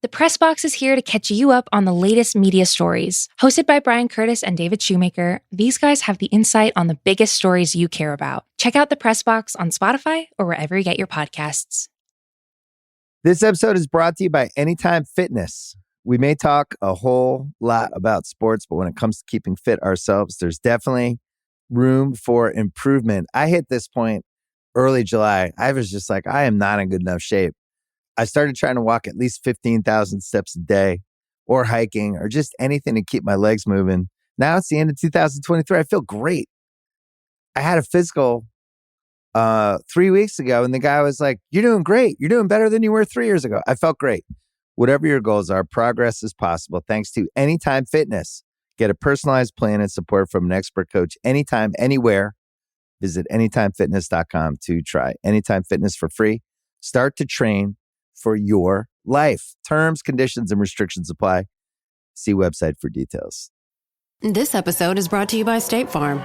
The Press Box is here to catch you up on the latest media stories. Hosted by Brian Curtis and David Shoemaker, these guys have the insight on the biggest stories you care about. Check out The Press Box on Spotify or wherever you get your podcasts. This episode is brought to you by Anytime Fitness. We may talk a whole lot about sports, but when it comes to keeping fit ourselves, there's definitely room for improvement. I hit this point early July. I was just like, I am not in good enough shape. I started trying to walk at least 15,000 steps a day or hiking or just anything to keep my legs moving. Now it's the end of 2023. I feel great. I had a physical 3 weeks ago and the guy was like, you're doing great. You're doing better than you were 3 years ago. I felt great. Whatever your goals are, progress is possible thanks to Anytime Fitness. Get a personalized plan and support from an expert coach anytime, anywhere. Visit anytimefitness.com to try Anytime Fitness for free. Start to train for your life. Terms, conditions, and restrictions apply. See website for details. This episode is brought to you by State Farm.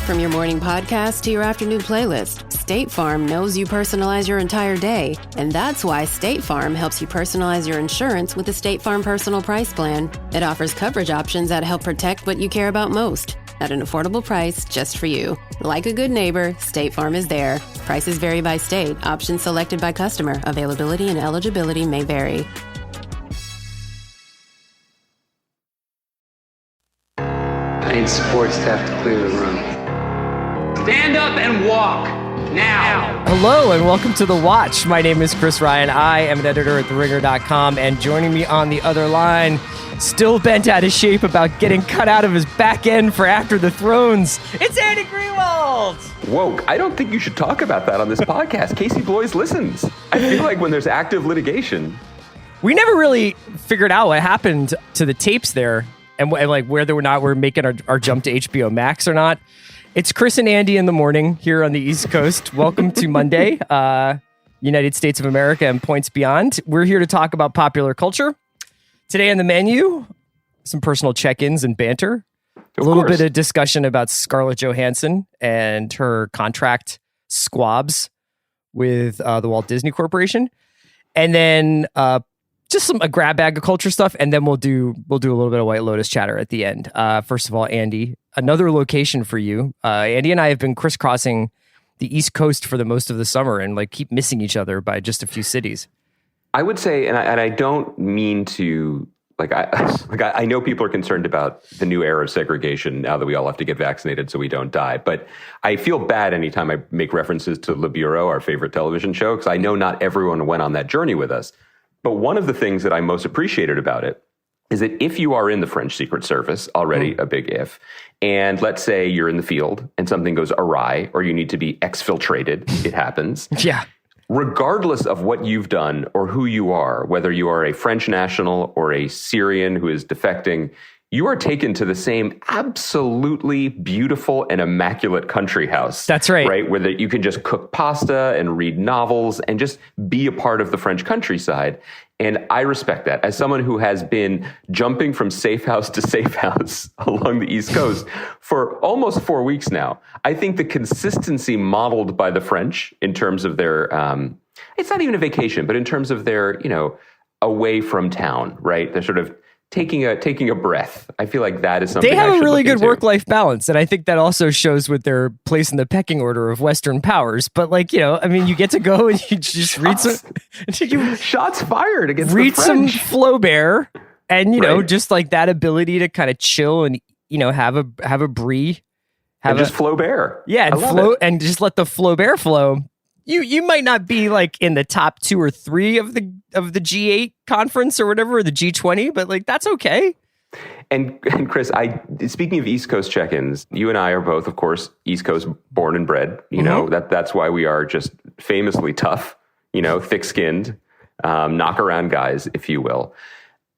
From your morning podcast to your afternoon playlist, State Farm knows you personalize your entire day. And that's why State Farm helps you personalize your insurance with the State Farm Personal Price Plan. It offers coverage options that help protect what you care about most at an affordable price just for you. Like a good neighbor, State Farm is there. Prices vary by state. Options selected by customer. Availability and eligibility may vary. I need support staff to clear the room. Stand up and walk now. Hello and welcome to The Watch. My name is Chris Ryan. I am an editor at TheRinger.com, and joining me on the other line, still bent out of shape about getting cut out of his back end for After the Thrones, it's Andy Greenwald. Whoa, I don't think you should talk about that on this podcast. Casey Bloys listens. I feel like when there's active litigation. We never really figured out what happened to the tapes there and like whether or not we're making our jump to HBO Max or not. It's Chris and Andy in the morning here on the East Coast. Welcome to Monday, United States of America and points beyond. We're here to talk about popular culture. Today on the menu, some personal check-ins and banter. A little bit of discussion about Scarlett Johansson and her contract squabs with the Walt Disney Corporation. And then just a grab bag of culture stuff. And then we'll do a little bit of White Lotus chatter at the end. First of all, Andy, another location for you. Andy and I have been crisscrossing the East Coast for the most of the summer and like keep missing each other by just a few cities. I would say, and I don't mean to, I know people are concerned about the new era of segregation now that we all have to get vaccinated so we don't die. But I feel bad anytime I make references to Le Bureau, our favorite television show, because I know not everyone went on that journey with us. But one of the things that I most appreciated about it is that if you are in the French Secret Service, already a big if, and let's say you're in the field and something goes awry or you need to be exfiltrated, it happens. Yeah. Regardless of what you've done or who you are, whether you are a French national or a Syrian who is defecting, you are taken to the same absolutely beautiful and immaculate country house. That's right. Right? Where you can just cook pasta and read novels and just be a part of the French countryside. And I respect that. As someone who has been jumping from safe house to safe house along the East Coast for almost 4 weeks now, I think the consistency modeled by the French in terms of their, it's not even a vacation, but in terms of their, away from town, right? They're sort of taking a breath. I feel like that is something they have a really good work-life balance, and I think that also shows with their place in the pecking order of Western powers. But you get to go and you just read some shots fired against read the French. some Flaubert, and Right. just like that ability to kind of chill and have a brie, just Flaubert. Yeah, and flow and just let the Flaubert flow. You might not be like in the top 2 or 3 of the G8 conference or whatever, or the G20, but like that's okay. And Chris, speaking of East Coast check-ins, you and I are both, of course, East Coast born and bred. That's why we are just famously tough, thick-skinned, knock-around guys, if you will.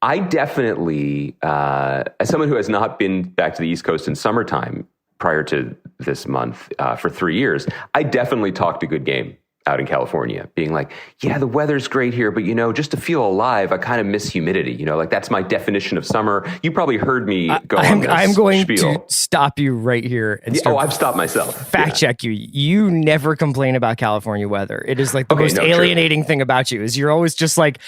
I definitely, as someone who has not been back to the East Coast in summertime prior to this month for 3 years, I definitely talked a good game out in California, being like, yeah, the weather's great here, but just to feel alive, I kind of miss humidity. That's my definition of summer. You probably heard me go on this I'm going spiel. to stop you right here. And I've stopped myself. Fact check you. You never complain about California weather. It is like the most alienating thing about you is you're always just like,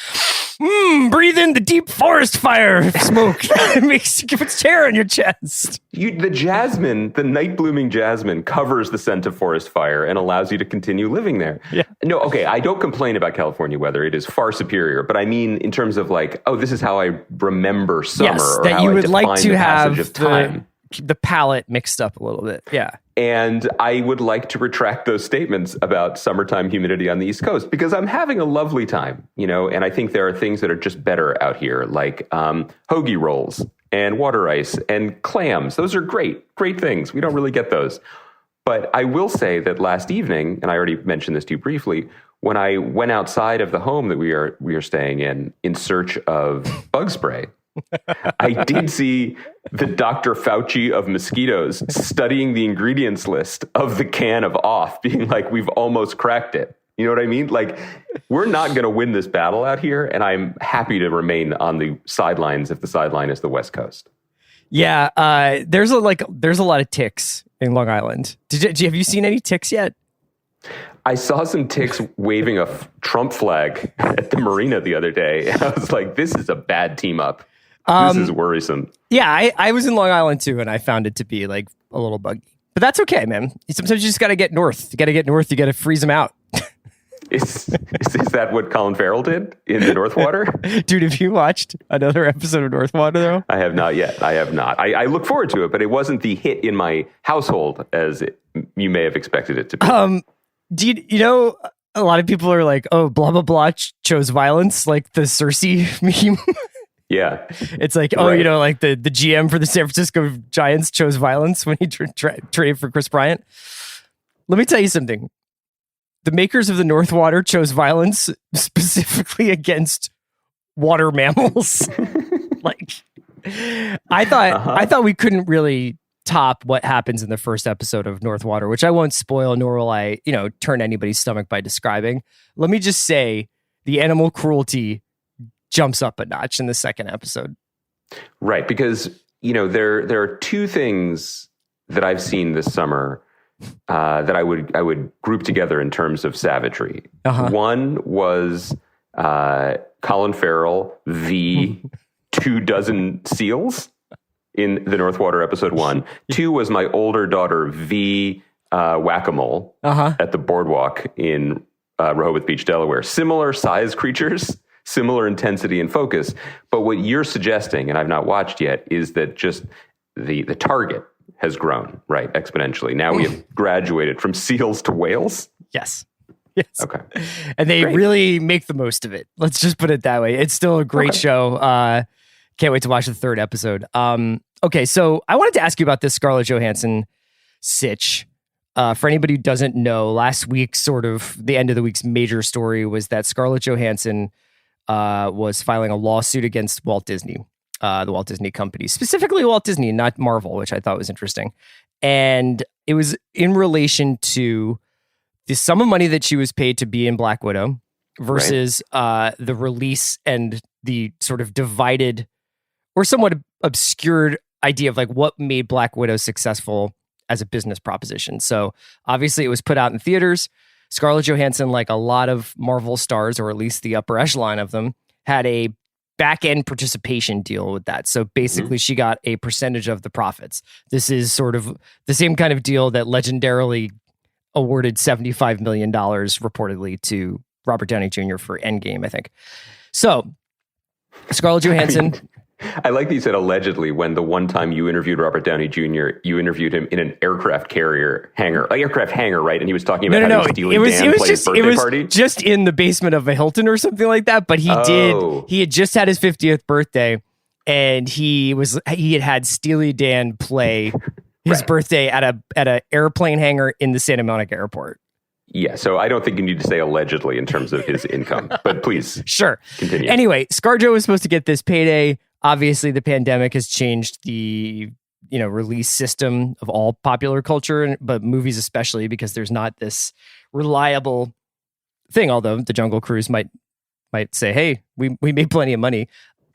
breathe in the deep forest fire smoke. It makes you puts hair on your chest. The jasmine, the night blooming jasmine, covers the scent of forest fire and allows you to continue living there. Yeah. No, okay, I don't complain about California weather. It is far superior. But I mean, in terms of like, oh, this is how I remember summer. Yes, or that how you I would define like to the have passage of time. the palette mixed up a little bit. Yeah. And I would like to retract those statements about summertime humidity on the East Coast because I'm having a lovely time, and I think there are things that are just better out here, like hoagie rolls and water ice and clams. Those are great things. We don't really get those. But I will say that last evening, and I already mentioned this to you briefly, when I went outside of the home that we are staying in search of bug spray, I did see the Dr. Fauci of mosquitoes studying the ingredients list of the can of Off, being like, we've almost cracked it. You know what I mean? Like, we're not going to win this battle out here, and I'm happy to remain on the sidelines if the sideline is the West Coast. Yeah, there's a lot of ticks in Long Island. Have you seen any ticks yet? I saw some ticks waving a Trump flag at the marina the other day, and I was like, this is a bad team up. This is worrisome. Yeah, I was in Long Island too, and I found it to be like a little buggy. But that's okay, man. Sometimes you just got to get north. You got to get north. You got to freeze them out. Is that what Colin Farrell did in the North Water? Dude, have you watched another episode of North Water, though? I have not yet. I have not. I look forward to it, but it wasn't the hit in my household as you may have expected it to be. Do you know, a lot of people are like, oh, blah, blah, blah chose violence, like the Cersei meme. Yeah. It's like, oh, right. Like the GM for the San Francisco Giants chose violence when he traded for Chris Bryant. Let me tell you something. The makers of the North Water chose violence specifically against water mammals. Like, I thought we couldn't really top what happens in the first episode of North Water, which I won't spoil, nor will I, turn anybody's stomach by describing. Let me just say the animal cruelty jumps up a notch in the second episode. Right, because, there are two things that I've seen this summer that I would group together in terms of savagery. Uh-huh. One was Colin Farrell v. 24 seals in the North Water episode 1. 2 was my older daughter v. Whack-A-Mole at the boardwalk in Rehoboth Beach, Delaware. Similar size creatures, similar intensity and focus. But what you're suggesting, and I've not watched yet, is that just the target has grown, right, exponentially. Now we have graduated from seals to whales. Yes. Okay. And they really make the most of it. Let's just put it that way. It's still a great show. Can't wait to watch the third episode. Okay, so I wanted to ask you about this Scarlett Johansson sitch. For anybody who doesn't know, last week, sort of the end of the week's major story was that Scarlett Johansson was filing a lawsuit against Walt Disney. The Walt Disney Company, specifically Walt Disney, not Marvel, which I thought was interesting. And it was in relation to the sum of money that she was paid to be in Black Widow versus the release and the sort of divided or somewhat obscured idea of like what made Black Widow successful as a business proposition. So obviously it was put out in theaters. Scarlett Johansson, like a lot of Marvel stars, or at least the upper echelon of them, had a back-end participation deal with that. So basically she got a percentage of the profits. This is sort of the same kind of deal that legendarily awarded $75 million reportedly to Robert Downey Jr. for Endgame, I think. So Scarlett Johansson... I like that you said allegedly when the one time you interviewed Robert Downey Jr., you interviewed him in an aircraft hangar, right? And he was talking about how he was stealing Dan Play's birthday party. It was just in the basement of a Hilton or something like that. But he had just had his 50th birthday, and he had Steely Dan play his birthday at a airplane hangar in the Santa Monica airport. Yeah, so I don't think you need to say allegedly in terms of his income, but please. Sure. Continue. Anyway, ScarJo was supposed to get this payday. Obviously, the pandemic has changed the release system of all popular culture, but movies especially, because there's not this reliable thing. Although the Jungle Cruise might say, "Hey, we made plenty of money,"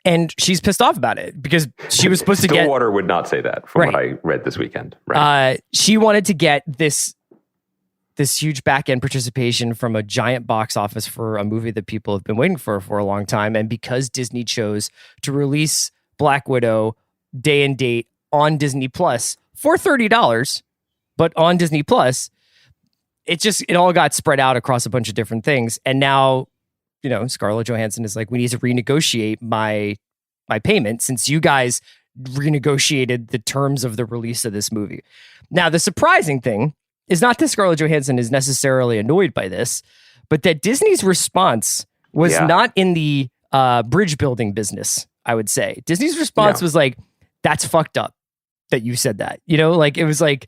and she's pissed off about it because she was supposed to get. Stillwater would not say that from what I read this weekend. Right. She wanted to get this this huge back end participation from a giant box office for a movie that people have been waiting for a long time. And because Disney chose to release Black Widow day and date on Disney Plus for $30, but on Disney Plus, it all got spread out across a bunch of different things. And now, Scarlett Johansson is like, we need to renegotiate my payment since you guys renegotiated the terms of the release of this movie. Now, the surprising thing is not that Scarlett Johansson is necessarily annoyed by this, but that Disney's response was not in the bridge building business, I would say. Disney's response was like, that's fucked up that you said that. It was like,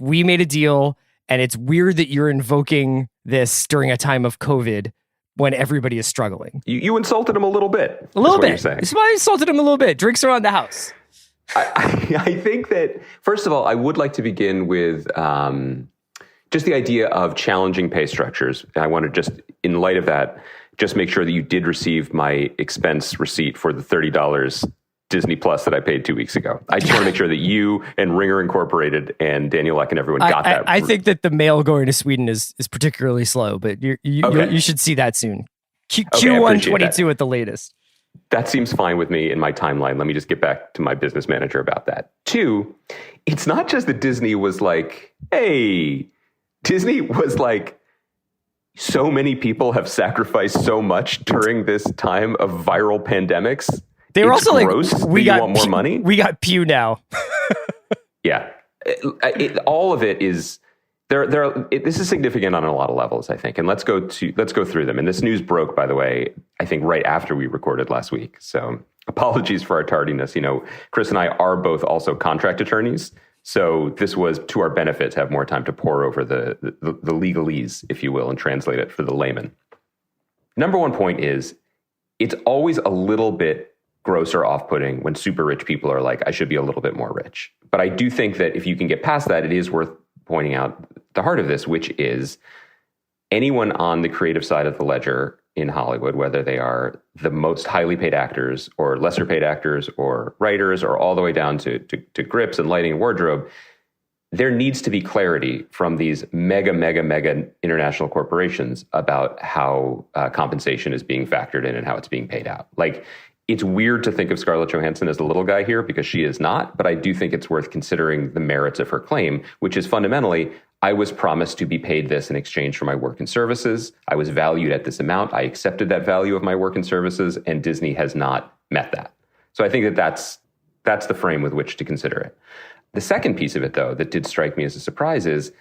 we made a deal and it's weird that you're invoking this during a time of COVID when everybody is struggling. You insulted him a little bit. A little bit. I insulted him a little bit. Drinks around the house. I think that, first of all, I would like to begin with just the idea of challenging pay structures. And I want to just, in light of that, just make sure that you did receive my expense receipt for the $30 Disney Plus that I paid 2 weeks ago. I just want to make sure that you and Ringer Incorporated and Daniel Ek and everyone got that. I think that the mail going to Sweden is particularly slow, but you should see that soon. Q1 22 at the latest. That seems fine with me in my timeline. Let me just get back to my business manager about that. 2, it's not just that Disney was like, hey, Disney was like, so many people have sacrificed so much during this time of viral pandemics. They were also gross. Like, we want more money. We got Pew now. Yeah. All of it is this is significant on a lot of levels, I think. And let's go through them. And this news broke, by the way, I think right after we recorded last week. So apologies for our tardiness. Chris and I are both also contract attorneys. So this was to our benefit to have more time to pore over the legalese, if you will, and translate it for the layman. Number one point is it's always a little bit gross or off-putting when super rich people are like, I should be a little bit more rich. But I do think that if you can get past that, it is worth pointing out the heart of this, which is anyone on the creative side of the ledger in Hollywood, whether they are the most highly paid actors or lesser paid actors or writers or all the way down to grips and lighting and wardrobe, there needs to be clarity from these mega international corporations about how compensation is being factored in and how it's being paid out. Like, it's weird to think of Scarlett Johansson as the little guy here because she is not, but I do think it's worth considering the merits of her claim, which is fundamentally, I was promised to be paid this in exchange for my work and services. I was valued at this amount. I accepted that value of my work and services, and Disney has not met that. So I think that that's the frame with which to consider it. The second piece of it, though, that did strike me as a surprise is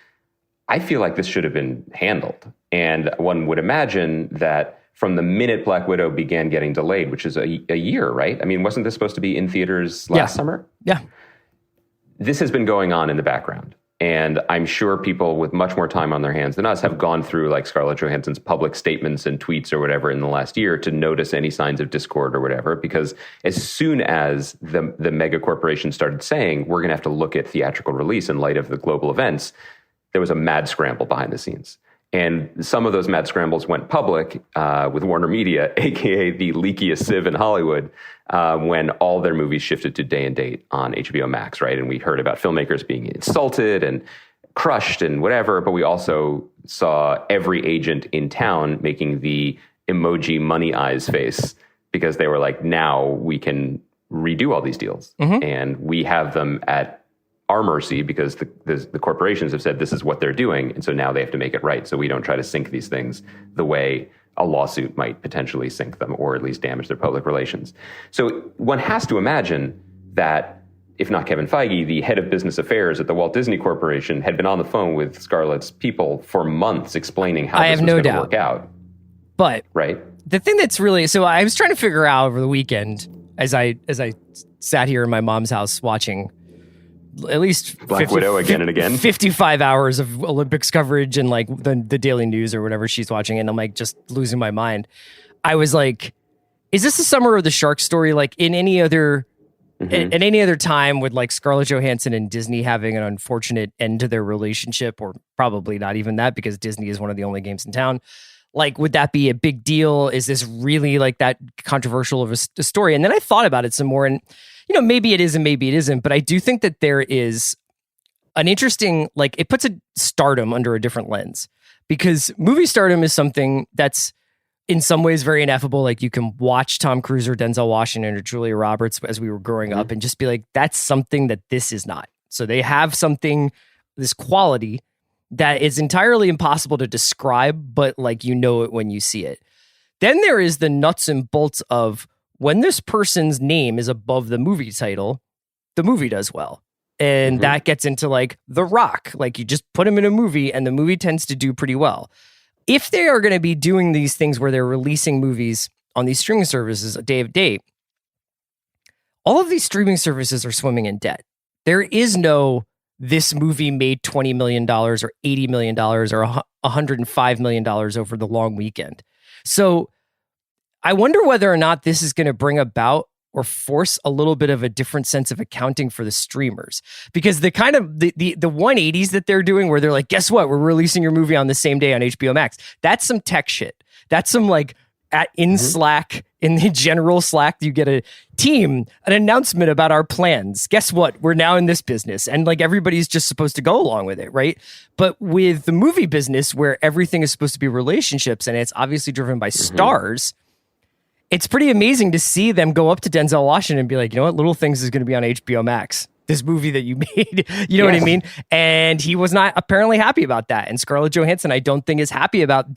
I feel like this should have been handled. And one would imagine that from the minute Black Widow began getting delayed, which is a year, right? I mean, wasn't this supposed to be in theaters last summer? Yeah. This has been going on in the background. And I'm sure people with much more time on their hands than us have gone through like Scarlett Johansson's public statements and tweets or whatever in the last year to notice any signs of discord or whatever. Because as soon as the mega corporation started saying, we're going to have to look at theatrical release in light of the global events, there was a mad scramble behind the scenes. And some of those mad scrambles went public with Warner Media, aka the leakiest sieve in Hollywood, when all their movies shifted to day and date on HBO Max, right? And we heard about filmmakers being insulted and crushed and whatever, but we also saw every agent in town making the emoji money eyes face because they were like, now we can redo all these deals. Mm-hmm. And we have them at our mercy because the corporations have said this is what they're doing. And so now they have to make it right. So we don't try to sink these things the way a lawsuit might potentially sink them or at least damage their public relations. So one has to imagine that if not Kevin Feige, the head of business affairs at the Walt Disney Corporation had been on the phone with Scarlett's people for months explaining how this was going to work out. But right. The thing that's really, so I was trying to figure out over the weekend as I sat here in my mom's house watching at least Black Widow again and again, 55 hours of Olympics coverage and like the Daily News or whatever she's watching. And I'm like just losing my mind. I was like, is this the summer of the shark story? Like in any other, at any other time with like Scarlett Johansson and Disney having an unfortunate end to their relationship, or probably not even that because Disney is one of the only games in town. Like, would that be a big deal? Is this really like that controversial of a story? And then I thought about it some more and, you know, maybe it is and maybe it isn't, but I do think that there is an interesting, like, it puts a stardom under a different lens, because movie stardom is something that's in some ways very ineffable. Like, you can watch Tom Cruise or Denzel Washington or Julia Roberts as we were growing up and just be like, that's something that this is not. So they have something, this quality that is entirely impossible to describe, but like, you know it when you see it. Then there is the nuts and bolts of when this person's name is above the movie title, the movie does well. And that gets into like The Rock. Like, you just put him in a movie and the movie tends to do pretty well. If they are going to be doing these things where they're releasing movies on these streaming services a day of date, all of these streaming services are swimming in debt. There is no, this movie made $20 million or $80 million or $105 million over the long weekend. So I wonder whether or not this is going to bring about or force a little bit of a different sense of accounting for the streamers, because the kind of the 180s that they're doing, where they're like, guess what? We're releasing your movie on the same day on HBO Max. That's some tech shit. That's some like in Slack, in the general Slack, you get a team, an announcement about our plans. Guess what? We're now in this business. And like, everybody's just supposed to go along with it. Right. But with the movie business, where everything is supposed to be relationships and it's obviously driven by stars, it's pretty amazing to see them go up to Denzel Washington and be like, you know what, Little Things is going to be on HBO Max, this movie that you made. You know what I mean? And he was not apparently happy about that. And Scarlett Johansson, I don't think, is happy about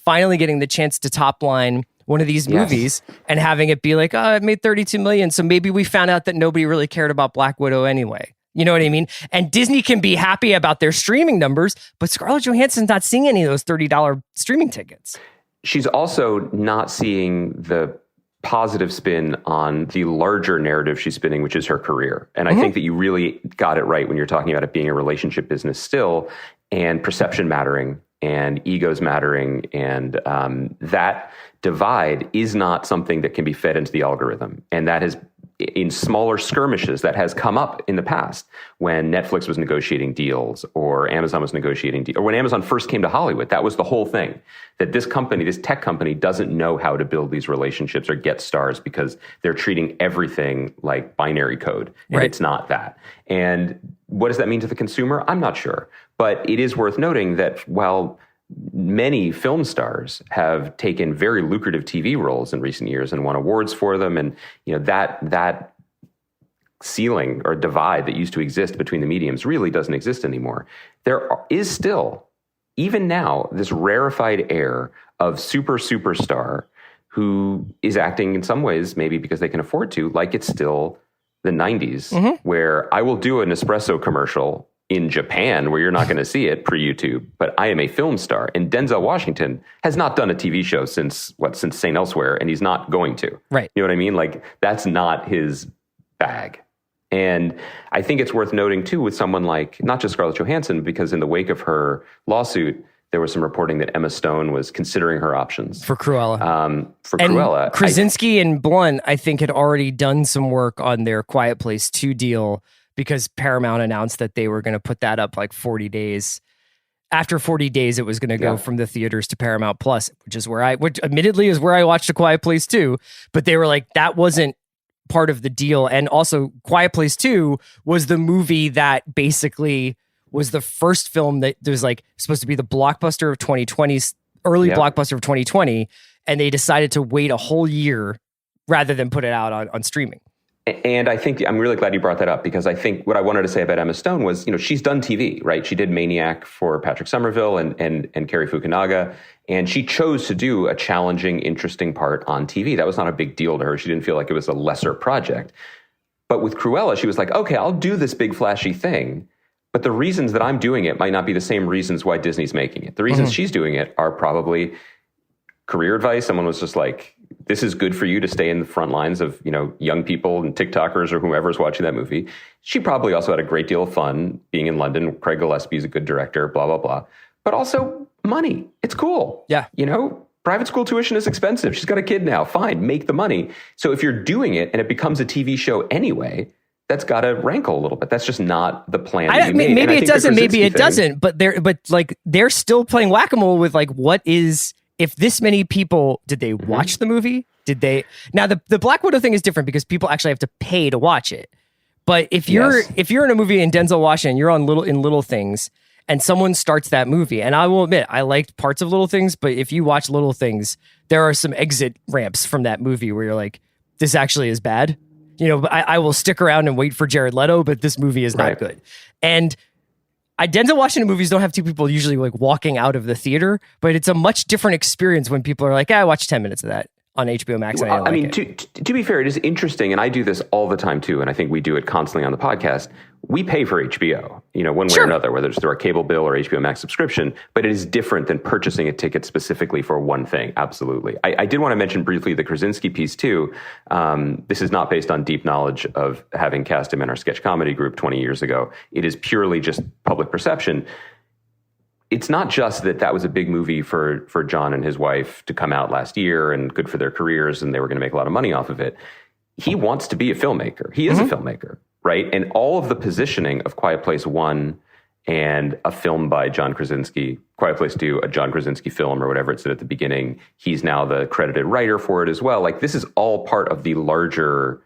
finally getting the chance to top line one of these movies and having it be like, oh, it made $32 million. So maybe we found out that nobody really cared about Black Widow anyway. You know what I mean? And Disney can be happy about their streaming numbers, but Scarlett Johansson's not seeing any of those $30 streaming tickets. She's also not seeing the positive spin on the larger narrative she's spinning, which is her career. And I think that you really got it right when you're talking about it being a relationship business still, and perception mattering and egos mattering. And that divide is not something that can be fed into the algorithm. And that has, in smaller skirmishes, that has come up in the past when Netflix was negotiating deals or Amazon was negotiating deals, or when Amazon first came to Hollywood. That was the whole thing, that this company, this tech company, doesn't know how to build these relationships or get stars, because they're treating everything like binary code, and it's not that. And what does that mean to the consumer? I'm not sure. But it is worth noting that while many film stars have taken very lucrative TV roles in recent years and won awards for them, and you know, that ceiling or divide that used to exist between the mediums really doesn't exist anymore. There is still, even now, this rarefied air of superstar who is acting in some ways, maybe because they can afford to, like it's still the 90s, where I will do an espresso commercial in Japan where you're not going to see it pre-YouTube, but I am a film star. And Denzel Washington has not done a TV show since St. Elsewhere, and he's not going to. Right. You know what I mean? Like, that's not his bag. And I think it's worth noting, too, with someone like, not just Scarlett Johansson, because in the wake of her lawsuit, there was some reporting that Emma Stone was considering her options. For Cruella. Cruella. Krasinski and Blunt, I think, had already done some work on their Quiet Place 2 deal, because Paramount announced that they were going to put that up like 40 days. After 40 days, it was going to go from the theaters to Paramount Plus, which admittedly is where I watched A Quiet Place 2. But they were like, that wasn't part of the deal. And also, Quiet Place 2 was the movie that basically was the first film that was like supposed to be the blockbuster of 2020's early blockbuster of 2020. And they decided to wait a whole year rather than put it out on streaming. And I think I'm really glad you brought that up, because I think what I wanted to say about Emma Stone was, you know, she's done TV, right? She did Maniac for Patrick Somerville and Cary Fukunaga, and she chose to do a challenging, interesting part on TV. That was not a big deal to her. She didn't feel like it was a lesser project. But with Cruella, she was like, okay, I'll do this big flashy thing, but the reasons that I'm doing it might not be the same reasons why Disney's making it. The reasons she's doing it are probably career advice. Someone was just like, this is good for you to stay in the front lines of, you know, young people and TikTokers or whoever's watching that movie. She probably also had a great deal of fun being in London. Craig Gillespie is a good director, blah, blah, blah. But also money. It's cool. Yeah. You know, private school tuition is expensive. She's got a kid now. Fine, make the money. So if you're doing it and it becomes a TV show anyway, that's got to rankle a little bit. That's just not the plan. Maybe it doesn't. Maybe it doesn't. But they're still playing whack-a-mole with like, what is... If this many people, did they watch the movie? Did they? Now, the Black Widow thing is different because people actually have to pay to watch it. But if you're in a movie in Denzel Washington, you're on Little Things, and someone starts that movie, and I will admit I liked parts of Little Things, but if you watch Little Things, there are some exit ramps from that movie where you're like, this actually is bad. But I will stick around and wait for Jared Leto, but this movie is not good. And Denzel Washington movies don't have two people usually like walking out of the theater, but it's a much different experience when people are like, I watched 10 minutes of that on HBO Max. And I mean, to be fair, it is interesting, and I do this all the time too, and I think we do it constantly on the podcast. We pay for HBO, one way or another, whether it's through our cable bill or HBO Max subscription, but it is different than purchasing a ticket specifically for one thing. Absolutely. I did want to mention briefly the Krasinski piece too. This is not based on deep knowledge of having cast him in our sketch comedy group 20 years ago. It is purely just public perception. It's not just that was a big movie for John and his wife to come out last year and good for their careers, and they were going to make a lot of money off of it. He wants to be a filmmaker. He is a filmmaker, right? And all of the positioning of Quiet Place 1 and a film by John Krasinski, Quiet Place 2, a John Krasinski film or whatever it said at the beginning, he's now the credited writer for it as well. Like, this is all part of the larger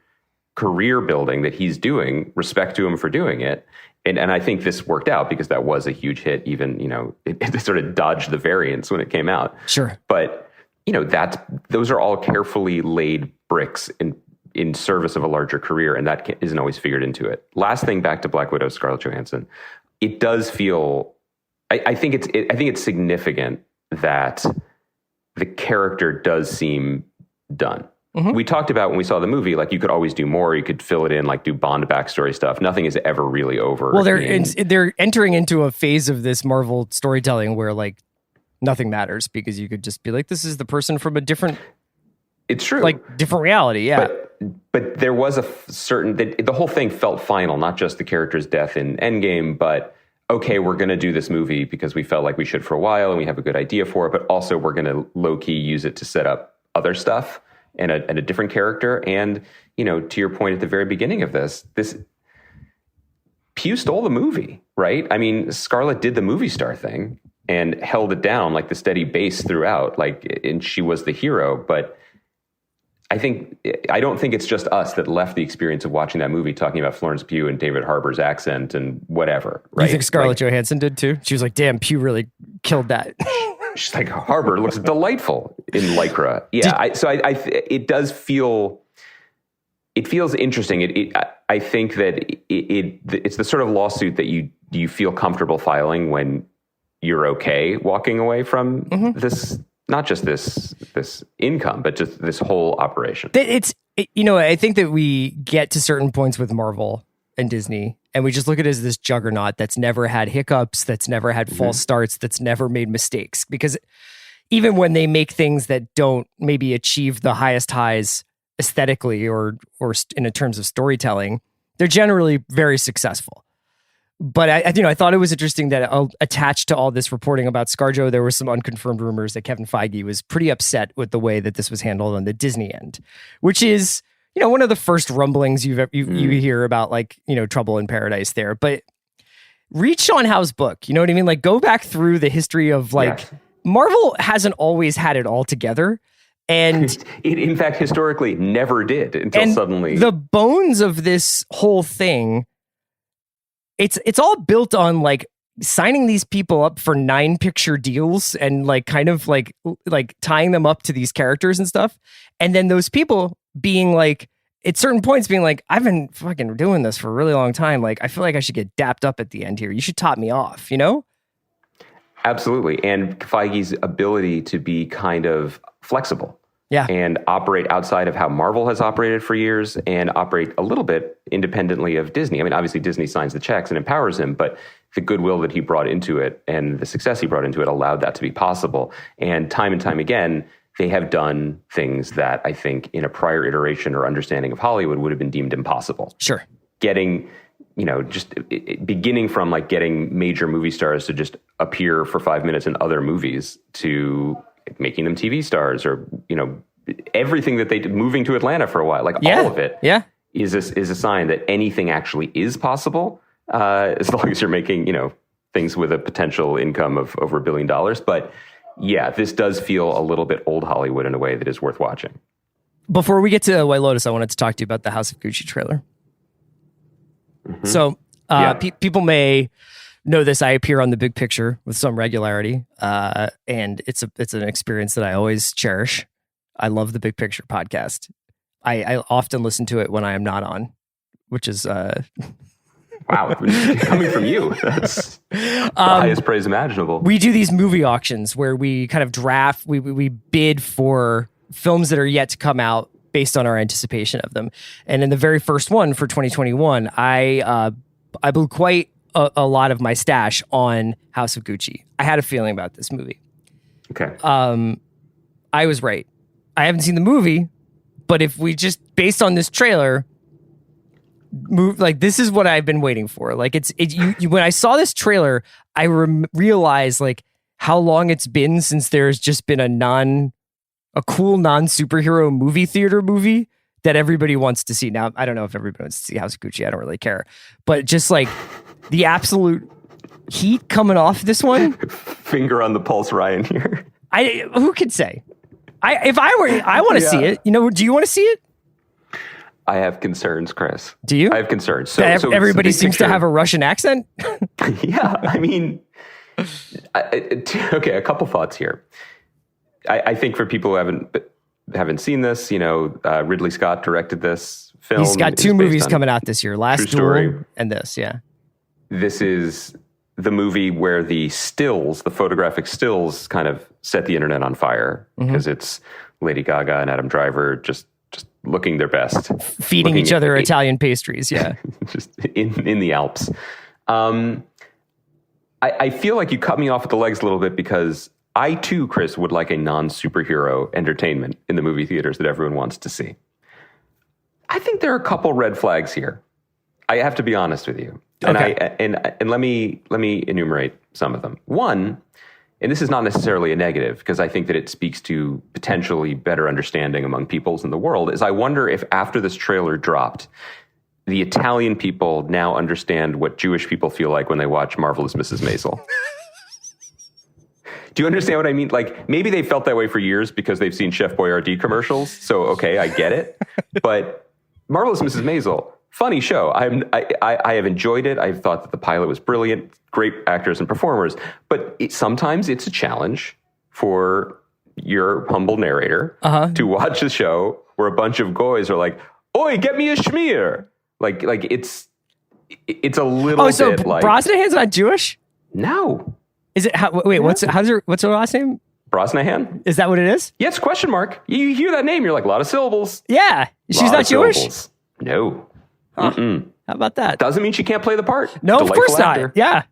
career building that he's doing. Respect to him for doing it. And I think this worked out because that was a huge hit, even, it sort of dodged the variants when it came out. Sure. But, those are all carefully laid bricks in service of a larger career, and that isn't always figured into it. Last thing, back to Black Widow, Scarlett Johansson. It does feel, I think it's significant that the character does seem done. Mm-hmm. We talked about when we saw the movie, like, you could always do more. You could fill it in, like do Bond backstory stuff. Nothing is ever really over. Well, they're entering into a phase of this Marvel storytelling where like nothing matters, because you could just be like, this is the person from a different. It's true, like different reality. Yeah, but there was a certain the whole thing felt final, not just the character's death in Endgame, but okay, we're going to do this movie because we felt like we should for a while, and we have a good idea for it. But also, we're going to low key use it to set up other stuff. And a different character. And, to your point at the very beginning of this Pugh stole the movie, right? I mean, Scarlett did the movie star thing and held it down, like the steady base throughout, and she was the hero. But I don't think it's just us that left the experience of watching that movie talking about Florence Pugh and David Harbour's accent and whatever, right? You think Scarlett Johansson did too? She was like, damn, Pugh really killed that. She's like, Harbour looks delightful in Lycra. Yeah, it does feel. It feels interesting. I think that it's the sort of lawsuit that you feel comfortable filing when you're okay walking away from this, not just this income, but just this whole operation. I think that we get to certain points with Marvel and Disney, and we just look at it as this juggernaut that's never had hiccups, that's never had false starts, that's never made mistakes. Because even when they make things that don't maybe achieve the highest highs aesthetically or in terms of storytelling, they're generally very successful. But I thought it was interesting that attached to all this reporting about ScarJo, there were some unconfirmed rumors that Kevin Feige was pretty upset with the way that this was handled on the Disney end, which is, one of the first rumblings you hear about, like, Trouble in Paradise there. But read Sean Howe's book, you know what I mean? Like, go back through the history of Marvel hasn't always had it all together. And it, in fact, historically never did until suddenly. The bones of this whole thing, it's all built on like signing these people up for 9-picture deals and like kind of like tying them up to these characters and stuff. And then those people being like, at certain points being like, I've been fucking doing this for a really long time. Like, I feel like I should get dapped up at the end here. You should top me off, Absolutely. And Feige's ability to be kind of flexible. Yeah. And operate outside of how Marvel has operated for years and operate a little bit independently of Disney. I mean, obviously Disney signs the checks and empowers him, but the goodwill that he brought into it and the success he brought into it allowed that to be possible. And time again, they have done things that I think in a prior iteration or understanding of Hollywood would have been deemed impossible. Sure. Getting, just beginning from like getting major movie stars to just appear for 5 minutes in other movies to making them TV stars or, everything that they did, moving to Atlanta for a while, like all of it is a sign that anything actually is possible as long as you're making, things with a potential income of over $1 billion. But yeah, this does feel a little bit old Hollywood in a way that is worth watching. Before we get to White Lotus, I wanted to talk to you about the House of Gucci trailer. So people may know this. I appear on The Big Picture with some regularity, and it's an experience that I always cherish. I love The Big Picture podcast. I often listen to it when I am not on, which is wow, coming from you, that's the highest praise imaginable. We do these movie auctions where we kind of draft, we bid for films that are yet to come out based on our anticipation of them. And in the very first one for 2021, I blew quite a lot of my stash on House of Gucci. I had a feeling about this movie. Okay. I was right. I haven't seen the movie, but if we just, based on this trailer, like this is what I've been waiting for. Like when I saw this trailer, I realized like how long it's been since there's just been a cool non-superhero movie theater movie that everybody wants to see. Now, I don't know if everybody wants to see House of Gucci. I don't really care. But just like the absolute heat coming off this one. Finger on the pulse, Ryan, here. Who could say? I want to see it. Do you want to see it? I have concerns, Chris. Do you? I have concerns. So everybody seems to have a Russian accent. Yeah, I mean, okay, a couple thoughts here. I think for people who haven't seen this, Ridley Scott directed this film. He's got 2 movies coming out this year: Last Duel and this. Yeah, this is the movie where the photographic stills, kind of set the internet on fire because it's Lady Gaga and Adam Driver just looking their best, feeding each other Italian pastries. Yeah, just in the Alps. I feel like you cut me off at the legs a little bit because I too, Chris, would like a non-superhero entertainment in the movie theaters that everyone wants to see. I think there are a couple red flags here. I have to be honest with you. Okay. And let me enumerate some of them. One, and this is not necessarily a negative because I think that it speaks to potentially better understanding among peoples in the world, is I wonder if after this trailer dropped, the Italian people now understand what Jewish people feel like when they watch Marvelous Mrs. Maisel. Do you understand what I mean? Like, maybe they felt that way for years because they've seen Chef Boyardee commercials. So, okay, I get it. But Marvelous Mrs. Maisel, funny show. I have enjoyed it. I've thought that the pilot was brilliant. Great actors and performers. But sometimes it's a challenge for your humble narrator to watch a show where a bunch of goys are like, "Oi, get me a schmear." Like it's a little bit like... Brosnahan's not Jewish? No. Is it? What's her last name? Brosnahan? Is that what it is? Yes, question mark. You hear that name, you're like, a lot of syllables. Yeah. She's not Jewish? Syllables. No. Huh. How about that? Doesn't mean she can't play the part. No, Delightful of course actor. not. Yeah,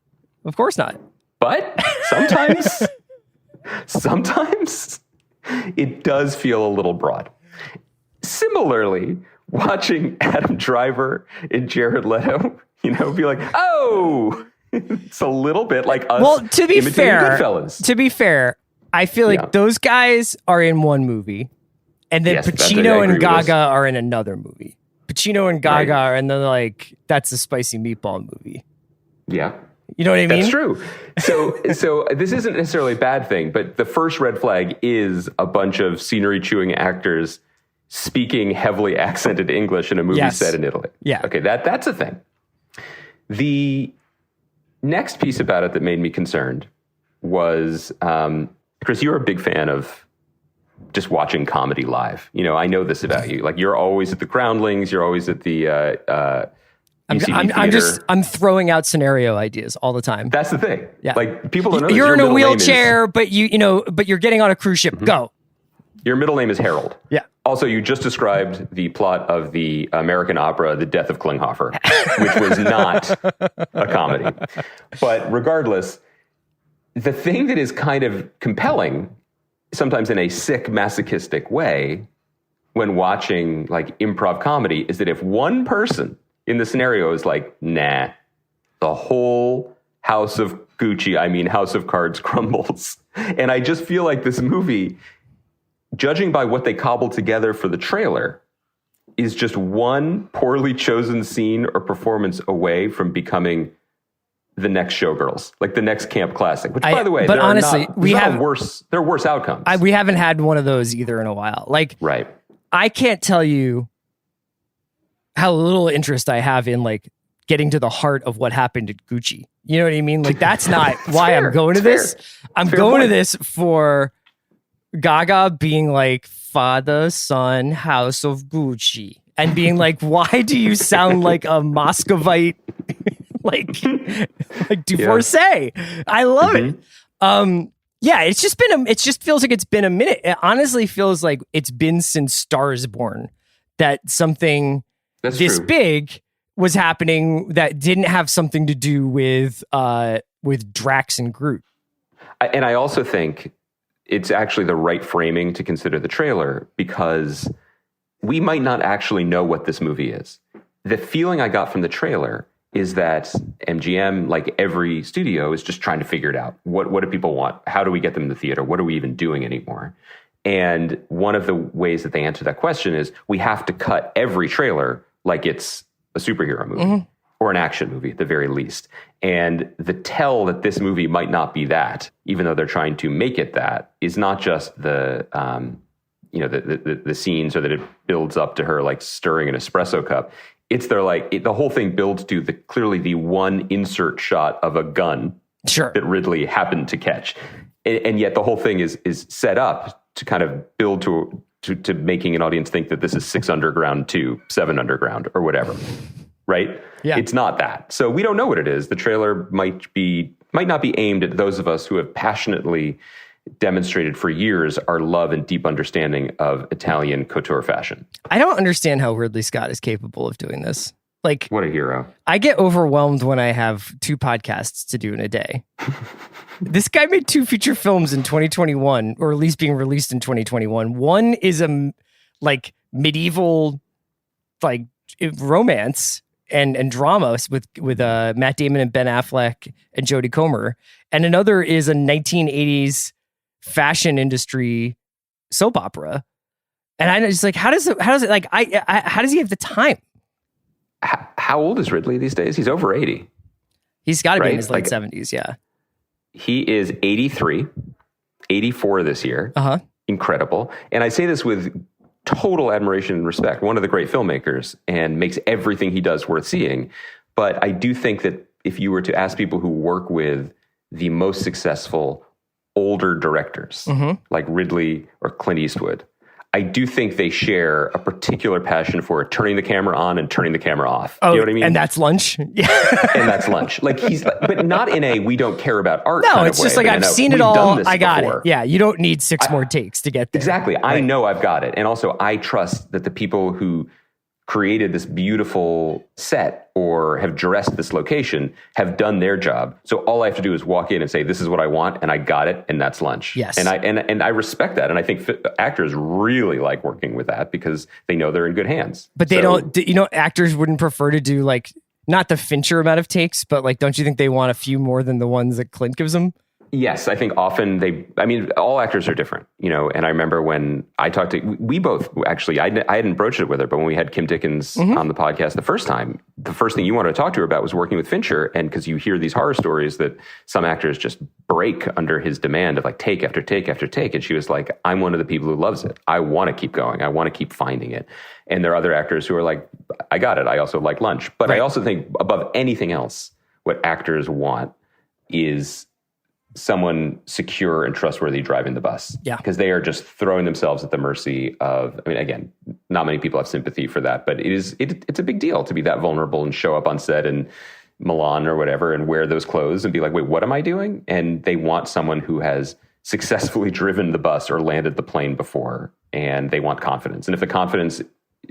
of course not. But sometimes it does feel a little broad. Similarly, watching Adam Driver and Jared Leto, be like, oh, it's a little bit like us. Well, to be fair, I feel like those guys are in one movie, and then Pacino and Gaga are in another movie. Pacino and Gaga are, and then that's a spicy meatball movie. Yeah. You know what I mean? That's true. So this isn't necessarily a bad thing, but the first red flag is a bunch of scenery chewing actors speaking heavily accented English in a movie set in Italy. Yeah. Okay, that's a thing. The next piece about it that made me concerned was, Chris, you're a big fan of just watching comedy live. I know this about you. Like, you're always at the Groundlings. You're always at the I'm throwing out scenario ideas all the time. That's the thing. Yeah. Like, people don't know you're in a wheelchair, but but you're getting on a cruise ship. Mm-hmm. Go. Your middle name is Harold. Yeah. Also, you just described the plot of the American opera, The Death of Klinghoffer, which was not a comedy. But regardless, the thing that is kind of compelling, sometimes in a sick, masochistic way, when watching improv comedy, is that if one person in the scenario is like, nah, the whole House of Gucci, House of Cards crumbles. And I just feel like this movie, judging by what they cobbled together for the trailer, is just one poorly chosen scene or performance away from becoming the next Showgirls, like the next camp classic. Which, by the way, but honestly, there are worse outcomes. We haven't had one of those either in a while. Right. I can't tell you how little interest I have in getting to the heart of what happened at Gucci. You know what I mean? Like, that's not why I'm going to this. I'm going to this for Gaga being like, Father, Son, House of Gucci. And being like, why do you sound like a Muscovite, like divorcee? I love it. Yeah, it just feels like it's been a minute. It honestly feels like it's been since Star is Born that something this big was happening that didn't have something to do with Drax and Groot. And I also think it's actually the right framing to consider the trailer, because we might not actually know what this movie is. The feeling I got from the trailer is that MGM, like every studio, is just trying to figure it out. What do people want? How do we get them in the theater? What are we even doing anymore? And one of the ways that they answer that question is we have to cut every trailer like it's a superhero movie or an action movie at the very least. And the tell that this movie might not be that, even though they're trying to make it that, is not just the scenes, or that it builds up to her like stirring an espresso cup. It's the whole thing builds to clearly the one insert shot of a gun that Ridley happened to catch. And yet the whole thing is set up to kind of build to making an audience think that this is 6 Underground to 7 Underground or whatever. Right? Yeah. It's not that. So we don't know what it is. The trailer might not be aimed at those of us who have passionately demonstrated for years our love and deep understanding of Italian couture fashion. I don't understand how Ridley Scott is capable of doing this. Like, what a hero. I get overwhelmed when I have 2 podcasts to do in a day. This guy made 2 feature films in 2021, or at least being released in 2021. One is a like medieval like romance and drama with Matt Damon and Ben Affleck and Jodie Comer, and another is a 1980s fashion industry soap opera. And I'm just like, how does it like how does he have the time? How old is Ridley these days? He's over 80. He's got to be in his late 70s. Yeah. He is 83, 84 this year. Incredible. And I say this with total admiration and respect. One of the great filmmakers, and makes everything he does worth seeing. But I do think that if you were to ask people who work with the most successful older directors, like Ridley or Clint Eastwood, I do think they share a particular passion for turning the camera on and turning the camera off. Oh, you know what I mean? And that's lunch. Yeah. And that's lunch. Like but not in a we don't care about art. No, kind it's of just way, like I've seen it all. I got before. it. Yeah, you don't need 6 more takes to get there. Exactly. Right. I know I've got it. And also I trust that the people who created this beautiful set or have dressed this location have done their job. So all I have to do is walk in and say, this is what I want, and I got it, and that's lunch. Yes. And I respect that. And I think actors really like working with that because they know they're in good hands. But they don't, actors wouldn't prefer to do like, not the Fincher amount of takes, but like, don't you think they want a few more than the ones that Clint gives them? Yes, I think often all actors are different, and I remember when I talked to, we both actually, I hadn't broached it with her, but when we had Kim Dickens on the podcast the first time, the first thing you wanted to talk to her about was working with Fincher. And because you hear these horror stories that some actors just break under his demand of like take after take after take. And she was like, I'm one of the people who loves it. I want to keep going. I want to keep finding it. And there are other actors who are like, I got it. I also like lunch. But right. I also think above anything else, what actors want is someone secure and trustworthy driving the bus. Yeah. Because they are just throwing themselves at the mercy of, again, not many people have sympathy for that, but it's a big deal to be that vulnerable and show up on set in Milan or whatever and wear those clothes and be like, wait, what am I doing? And they want someone who has successfully driven the bus or landed the plane before, and they want confidence. And if the confidence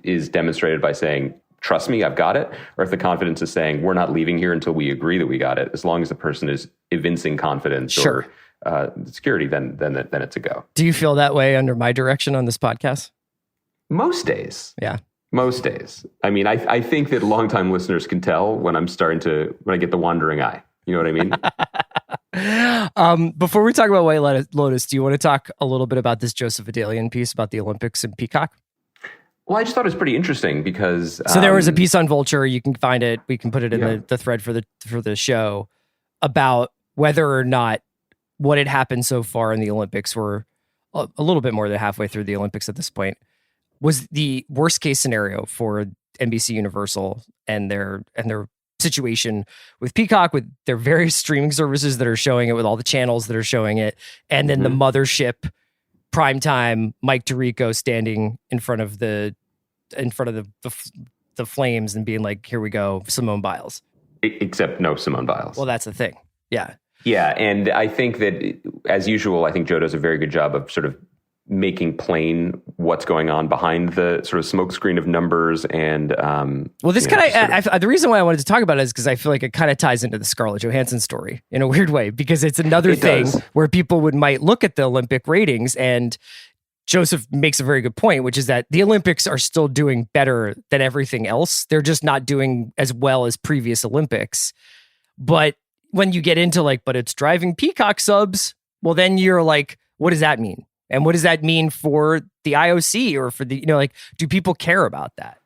is demonstrated by saying, trust me, I've got it. Or if the confidence is saying, we're not leaving here until we agree that we got it, as long as the person is evincing confidence or security, then it's a go. Do you feel that way under my direction on this podcast? Most days. Yeah. Most days. I think that longtime listeners can tell when when I get the wandering eye. You know what I mean? Before we talk about White Lotus, do you want to talk a little bit about this Joseph Adalian piece about the Olympics and Peacock? Well, I just thought it was pretty interesting because... So there was a piece on Vulture. You can find it. We can put it in the thread for the show about whether or not what had happened so far in the Olympics, were a little bit more than halfway through the Olympics at this point, was the worst case scenario for NBC Universal and their situation with Peacock, with their various streaming services that are showing it, with all the channels that are showing it, and then the mothership primetime Mike Tirico standing in front of the flames and being like, "Here we go, Simone Biles." Except no Simone Biles. Well, that's the thing. Yeah. Yeah, and I think that, as usual, I think Joe does a very good job of sort of making plain what's going on behind the sort of smokescreen of numbers. And well, this the reason why I wanted to talk about it is because I feel like it kind of ties into the Scarlett Johansson story in a weird way, because it's another thing where people might look at the Olympic ratings, and Joseph makes a very good point, which is that the Olympics are still doing better than everything else. They're just not doing as well as previous Olympics. But when you get into but it's driving Peacock subs, well, then you're like, what does that mean? And what does that mean for the IOC or for the, do people care about that?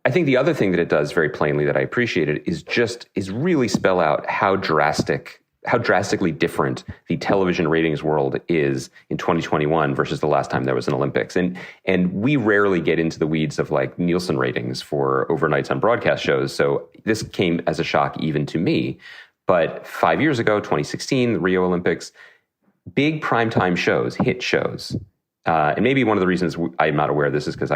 I think the other thing that it does very plainly that I appreciated is really spell out how drastically different the television ratings world is in 2021 versus the last time there was an Olympics. And we rarely get into the weeds of Nielsen ratings for overnights on broadcast shows. So this came as a shock even to me. But 5 years ago, 2016, the Rio Olympics, big primetime shows, hit shows. And maybe one of the reasons I'm not aware of this is because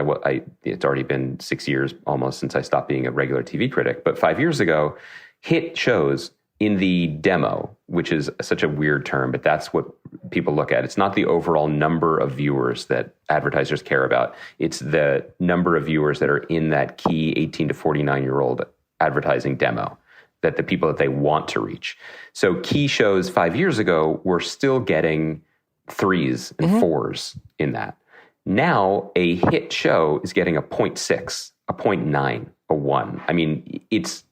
it's already been 6 years almost since I stopped being a regular TV critic. But 5 years ago, hit shows in the demo, which is such a weird term, but that's what people look at. It's not the overall number of viewers that advertisers care about. It's the number of viewers that are in that key 18 to 49-year-old advertising demo, that the people that they want to reach. So key shows 5 years ago were still getting 3s and 4s in that. Now a hit show is getting a 0.6, a 0.9, a 1. I mean, it's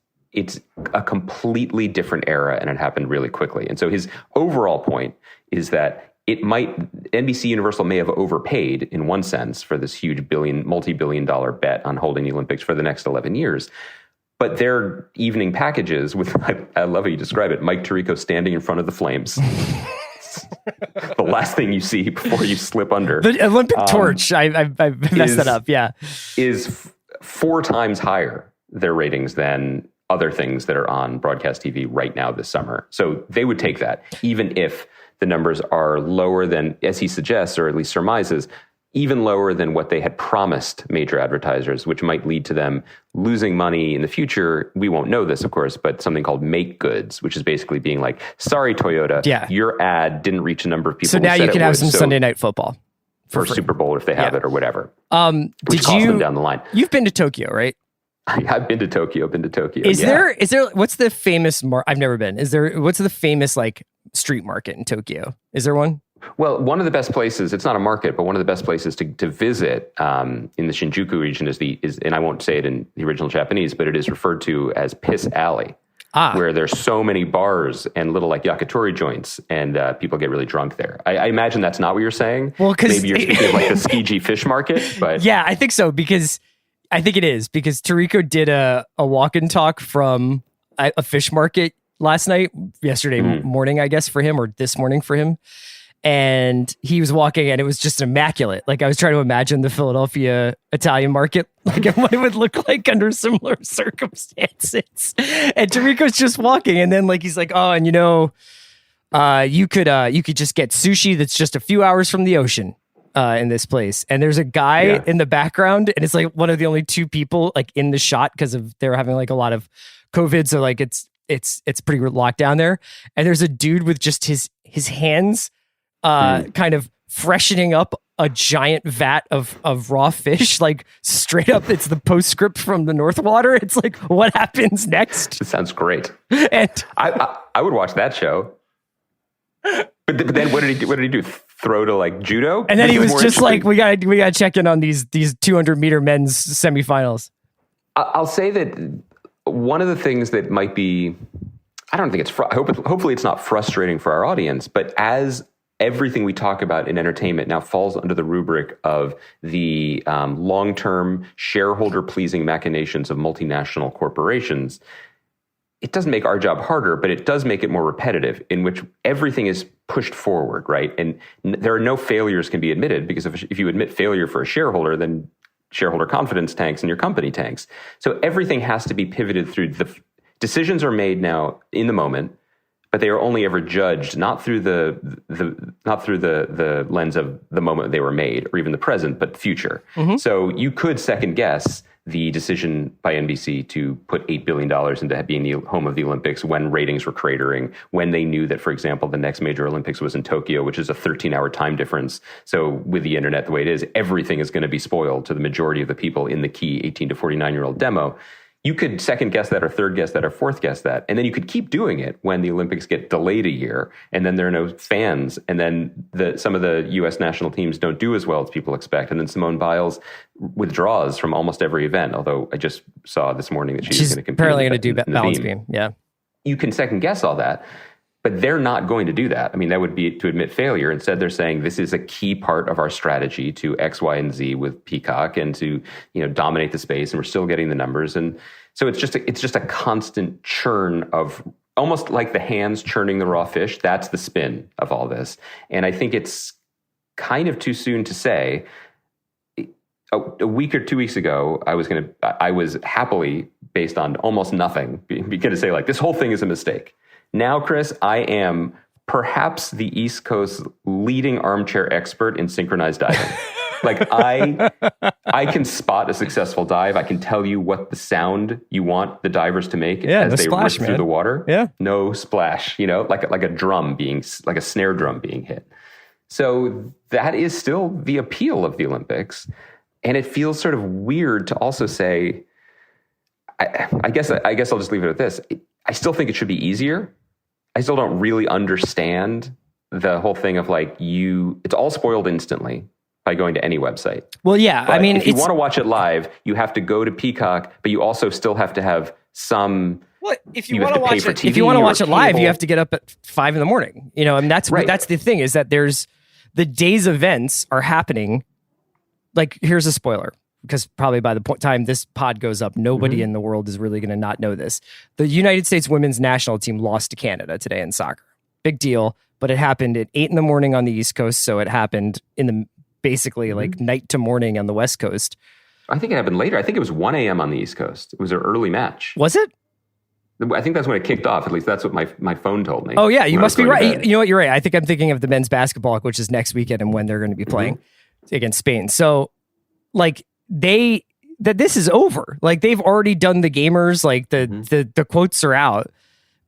a completely different era, and it happened really quickly. And so his overall point is that NBC Universal may have overpaid in one sense for this huge multi-billion-dollar bet on holding the Olympics for the next 11 years. But their evening packages with, I love how you describe it, Mike Tirico standing in front of the flames. The last thing you see before you slip under. The Olympic torch, I messed that up, yeah. Is 4 times higher, their ratings, than other things that are on broadcast TV right now this summer. So they would take that, even if the numbers are lower than, as he suggests, or at least surmises, even lower than what they had promised major advertisers, which might lead to them losing money in the future. We won't know this, of course, but something called make goods, which is basically being like, sorry, Toyota, your ad didn't reach a number of people. So now you can have some Sunday Night Football. For Super Bowl if they have it or whatever. Which costs them down the line. You've been to Tokyo, right? I've been to Tokyo. Is there, what's the famous, I've never been. What's the famous street market in Tokyo? Is there one? Well, one of the best places, it's not a market, but one of the best places to visit in the Shinjuku region is, and I won't say it in the original Japanese, but it is referred to as Piss Alley, where there's so many bars and little yakitori joints, and people get really drunk there. I imagine that's not what you're saying. Well, maybe you're thinking of the Tsukiji fish market, but yeah, I think so, because I think it is, because Tirico did a walk and talk from a fish market yesterday morning, I guess, for him, or this morning for him. And he was walking, and it was just immaculate. I was trying to imagine the Philadelphia Italian market, what it would look like under similar circumstances. And Tirico's just walking, and then he's like, oh, and you could just get sushi that's just a few hours from the ocean in this place. And there's a guy in the background, and it's one of the only 2 people in the shot because they were having a lot of COVID, so it's pretty locked down there. And there's a dude with just his hands kind of freshening up a giant vat of raw fish, straight up. It's the postscript from the North Water. It's what happens next? It sounds great. And I would watch that show. But then what did he do? Throw to judo? And then he was just we gotta check in on these 200 meter men's semifinals. I'll say that one of the things that might be, I don't think it's, hopefully it's not frustrating for our audience, but as everything we talk about in entertainment now falls under the rubric of the long-term shareholder-pleasing machinations of multinational corporations, it doesn't make our job harder, but it does make it more repetitive, in which everything is pushed forward, right? And there are no failures can be admitted, because if you admit failure for a shareholder, then shareholder confidence tanks and your company tanks. So everything has to be pivoted through decisions are made now in the moment, but they are only ever judged not through the lens of the moment they were made or even the present, but the future. So you could second guess the decision by NBC to put $8 billion into being the home of the Olympics when ratings were cratering, when they knew that, for example, the next major Olympics was in Tokyo, which is a 13-hour time difference. So with the internet the way it is, everything is going to be spoiled to the majority of the people in the key 18 to 49-year-old demo. You could second guess that or third guess that or fourth guess that. And then you could keep doing it when the Olympics get delayed a year and then there are no fans. And then some of the U.S. national teams don't do as well as people expect. And then Simone Biles withdraws from almost every event, although I just saw this morning that she's going to compete. Apparently going to do balance beam. Yeah. You can second guess all that. But they're not going to do that. I mean, that would be to admit failure. Instead, they're saying this is a key part of our strategy to X, Y, and Z with Peacock and to, dominate the space. And we're still getting the numbers. And so it's just a constant churn of almost like the hands churning the raw fish. That's the spin of all this. And I think it's kind of too soon to say. A week or 2 weeks ago, I was happily, based on almost nothing, going to say like this whole thing is a mistake. Now, Chris, I am perhaps the East Coast's leading armchair expert in synchronized diving. Like I can spot a successful dive. I can tell you what the sound you want the divers to make as they rip through the water. Yeah. No splash, like a drum being, like a snare drum being hit. So that is still the appeal of the Olympics. And it feels sort of weird to also say, I guess I'll just leave it at this. I still think it should be easier. I still don't really understand the whole thing of it's all spoiled instantly by going to any website. Well, yeah. But if you want to watch it live, you have to go to Peacock, but you also still have to have some. Well, if you want to watch it, live, you have to get up at 5 a.m. And that's right. That's the thing is that there's the day's events are happening. Like, here's a spoiler, because probably by the time this pod goes up, nobody in the world is really going to not know this. The United States women's national team lost to Canada today in soccer. Big deal, but it happened at 8 a.m. on the East Coast, so it happened in the basically like night to morning on the West Coast. I think it happened later. I think it was 1 a.m. on the East Coast. It was an early match. Was it? I think that's when it kicked off. At least that's what my phone told me. Oh, yeah, you must be right. You know what? You're right. I think I'm thinking of the men's basketball, which is next weekend and when they're going to be playing against Spain. So, this is over. Like, they've already done the gamers. Like, the quotes are out.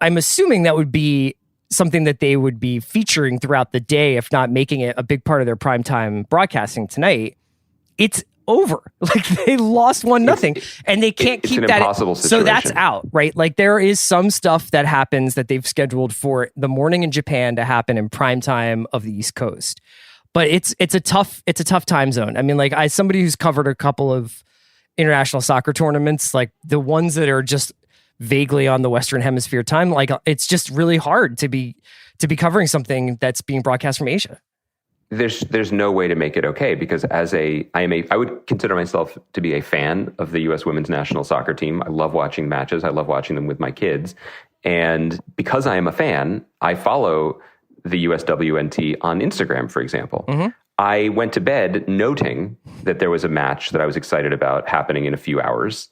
I'm assuming that would be something that they would be featuring throughout the day, if not making it a big part of their primetime broadcasting tonight. It's over. Like, they lost 1-0 and they can't keep that. Impossible situation. So that's out, right? Like, there is some stuff that happens that they've scheduled for the morning in Japan to happen in primetime of the East Coast. But it's a tough time zone. I mean, like, as somebody who's covered a couple of international soccer tournaments, like the ones that are just vaguely on the Western Hemisphere time, like, it's just really hard to be covering something that's being broadcast from Asia. There's no way to make it okay, because I would consider myself to be a fan of the U.S. women's national soccer team. I love watching matches. I love watching them with my kids. And because I am a fan, I follow the USWNT on Instagram, for example. I went to bed noting that there was a match that I was excited about happening in a few hours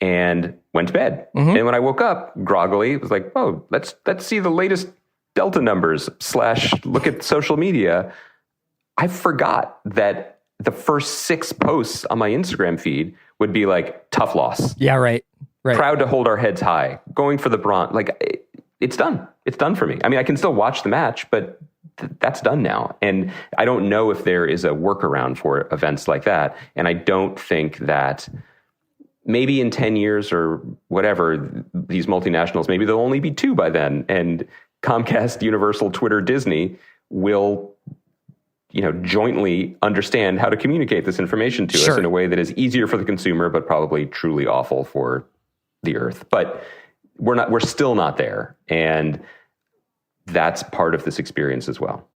and went to bed. And when I woke up groggily, it was like, oh, let's see the latest Delta numbers / look at social media. I forgot that the first 6 posts on my Instagram feed would be like, tough loss. Yeah, right. Proud to hold our heads high, going for the bronze. Like, it's done. It's done for me. I mean, I can still watch the match, but that's done now. And I don't know if there is a workaround for events like that. And I don't think that maybe in 10 years or whatever, these multinationals, maybe there'll only be 2 by then. And Comcast, Universal, Twitter, Disney will, jointly understand how to communicate this information to us in a way that is easier for the consumer, but probably truly awful for the earth. But we're still not there. And that's part of this experience as well.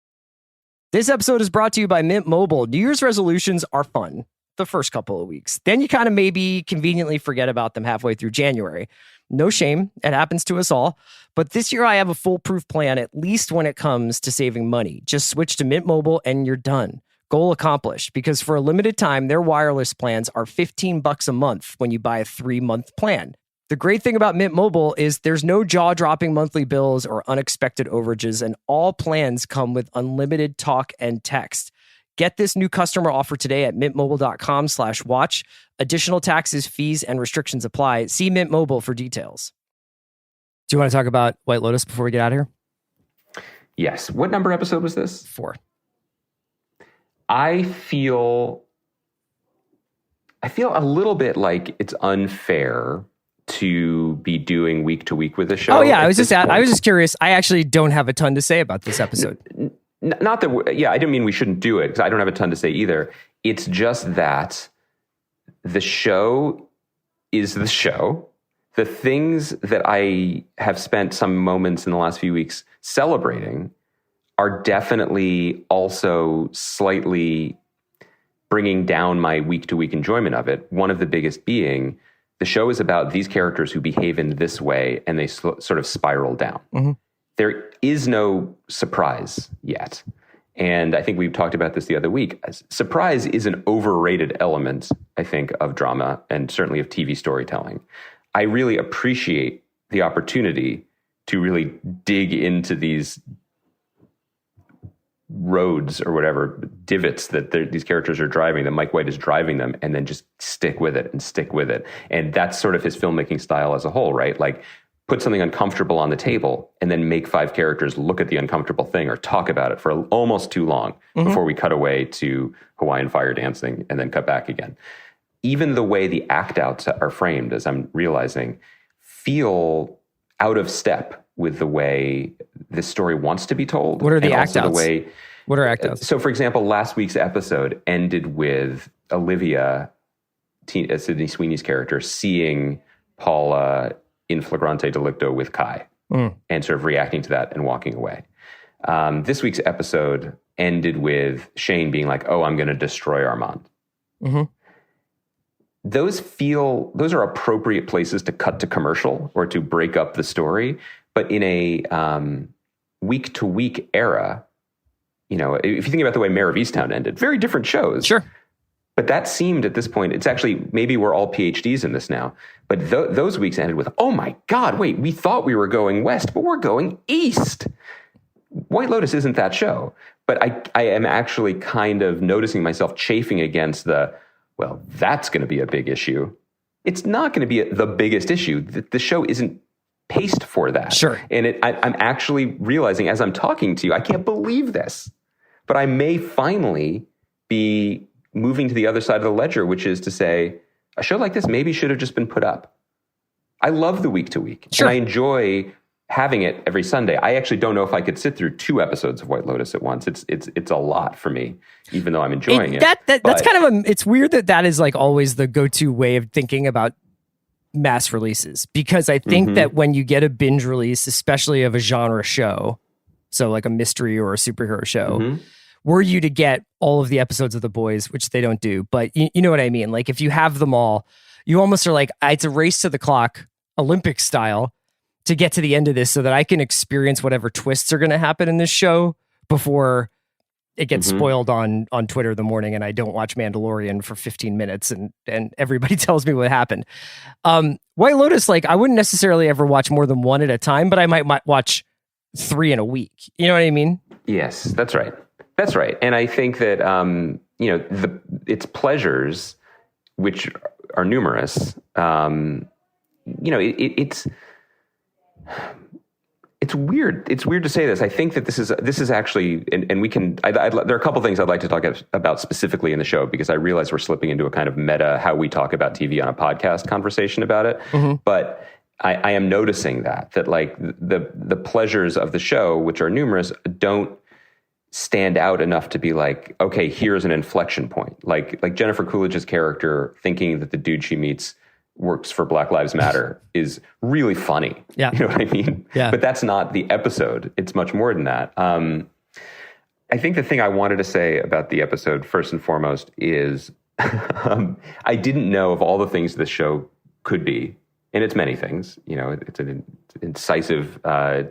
This episode is brought to you by Mint Mobile. New Year's resolutions are fun the first couple of weeks. Then you kind of maybe conveniently forget about them halfway through January. No shame. It happens to us all. But this year I have a foolproof plan, at least when it comes to saving money. Just switch to Mint Mobile and you're done. Goal accomplished, because for a limited time, their wireless plans are $15 a month when you buy a 3-month plan. The great thing about Mint Mobile is there's no jaw-dropping monthly bills or unexpected overages, and all plans come with unlimited talk and text. Get this new customer offer today at mintmobile.com/watch. Additional taxes, fees, and restrictions apply. See Mint Mobile for details. Do you want to talk about White Lotus before we get out of here? Yes. What number episode was this? 4. I feel a little bit like it's unfair to be doing week to week with the show. Oh yeah, I was just curious. I actually don't have a ton to say about this episode. Not that, I didn't mean we shouldn't do it, because I don't have a ton to say either. It's just that the show is the show. The things that I have spent some moments in the last few weeks celebrating are definitely also slightly bringing down my week-to-week enjoyment of it. One of the biggest being, the show is about these characters who behave in this way, and they sort of spiral down. Mm-hmm. There is no surprise yet. And I think we've talked about this the other week. Surprise is an overrated element, I think, of drama and certainly of TV storytelling. I really appreciate the opportunity to really dig into these roads or whatever, divots that these characters are driving, that Mike White is driving them, and then just stick with it and stick with it. And that's sort of his filmmaking style as a whole, right? Like, put something uncomfortable on the table and then make 5 characters look at the uncomfortable thing or talk about it for almost too long before we cut away to Hawaiian fire dancing and then cut back again. Even the way the act outs are framed, as I'm realizing, feel out of step with the way this story wants to be told. What are the act outs? What are act outs? So, for example, last week's episode ended with Olivia, Sydney Sweeney's character, seeing Paula in flagrante delicto with Kai and sort of reacting to that and walking away. This week's episode ended with Shane being like, "Oh, I'm going to destroy Armand." Mm-hmm. Those are appropriate places to cut to commercial or to break up the story. But in a week to week era, if you think about the way Mare of Easttown ended, very different shows. Sure. But that seemed at this point, it's actually, maybe we're all PhDs in this now, but those weeks ended with, oh my God, wait, we thought we were going west, but we're going east. White Lotus isn't that show. But I am actually kind of noticing myself chafing against that's going to be a big issue. It's not going to be the biggest issue. The show isn't paced for that. Sure. And I'm actually realizing as I'm talking to you, I can't believe this, but I may finally be moving to the other side of the ledger, which is to say, a show like this maybe should have just been put up. I love the week to week. Sure. And I enjoy having it every Sunday. I actually don't know if I could sit through 2 episodes of White Lotus at once. It's a lot for me, even though I'm enjoying it. That's kind of it's weird that is like always the go-to way of thinking about mass releases, because I think that when you get a binge release, especially of a genre show, so like a mystery or a superhero show, were you to get all of the episodes of The Boys, which they don't do, but you know what I mean? Like if you have them all, you almost are like, it's a race to the clock, Olympic style, to get to the end of this so that I can experience whatever twists are going to happen in this show before it gets spoiled on Twitter in the morning and I don't watch Mandalorian for 15 minutes and everybody tells me what happened. White Lotus, like I wouldn't necessarily ever watch more than 1 at a time, but I might watch 3 in a week. You know what I mean? Yes, that's right. That's right. And I think that, its pleasures, which are numerous, it's weird. It's weird to say this. I think that this is actually, and we can, there are a couple things I'd like to talk about specifically in the show, because I realize we're slipping into a kind of meta, how we talk about TV on a podcast conversation about it. But I am noticing that like the pleasures of the show, which are numerous, don't stand out enough to be like, okay, here's an inflection point. Like Jennifer Coolidge's character thinking that the dude she meets works for Black Lives Matter is really funny. Yeah. You know what I mean? Yeah. But that's not the episode. It's much more than that. I think the thing I wanted to say about the episode, first and foremost, is I didn't know of all the things this show could be, and it's many things. It's an incisive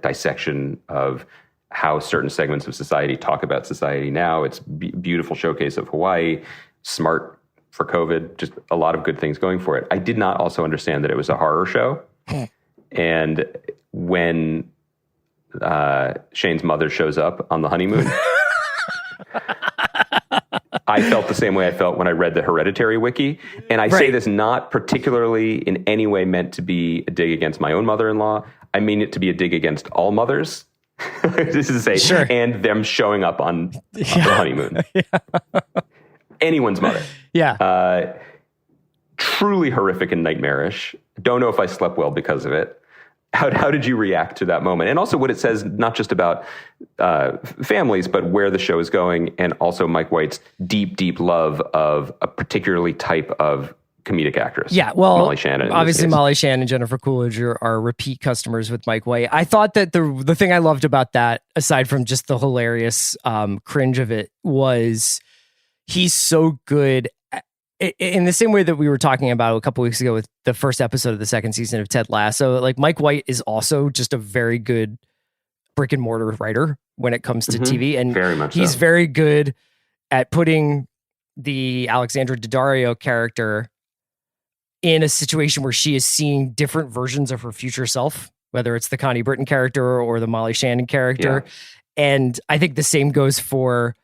dissection of how certain segments of society talk about society now. It's beautiful showcase of Hawaii, smart for COVID, just a lot of good things going for it. I did not also understand that it was a horror show. And when Shane's mother shows up on the honeymoon, I felt the same way I felt when I read the Hereditary wiki. And I say this not particularly in any way meant to be a dig against my own mother-in-law. I mean it to be a dig against all mothers. This is to say, and them showing up on the honeymoon. Anyone's mother. Yeah. Truly horrific and nightmarish. Don't know if I slept well because of it. How did you react to that moment? And also what it says, not just about families, but where the show is going, and also Mike White's deep, deep love of a particularly type of comedic actress. Yeah, well, Molly Shannon. Obviously, Molly Shannon and Jennifer Coolidge are repeat customers with Mike White. I thought that the thing I loved about that, aside from just the hilarious cringe of it, was he's so good in the same way that we were talking about a couple weeks ago with the first episode of the second season of Ted Lasso. Like, Mike White is also just a very good brick and mortar writer when it comes to TV. And very much he's so. very good at putting the Alexandra Daddario character in a situation where she is seeing different versions of her future self, whether it's the Connie Britton character or the Molly Shannon character. Yeah. And I think the same goes for,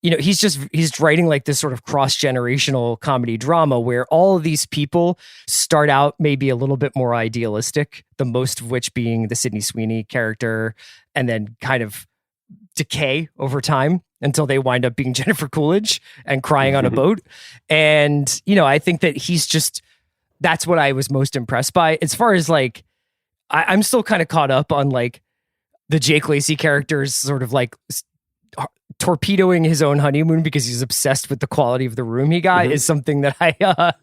you know, he's writing like this sort of cross-generational comedy drama where all of these people start out maybe a little bit more idealistic, the most of which being the Sydney Sweeney character, and then kind of decay over time until they wind up being Jennifer Coolidge and crying on a boat. And, you know, I think that that's what I was most impressed by. As far as like, I'm still kind of caught up on like the Jake Lacy character's sort of like torpedoing his own honeymoon because he's obsessed with the quality of the room he got is something that I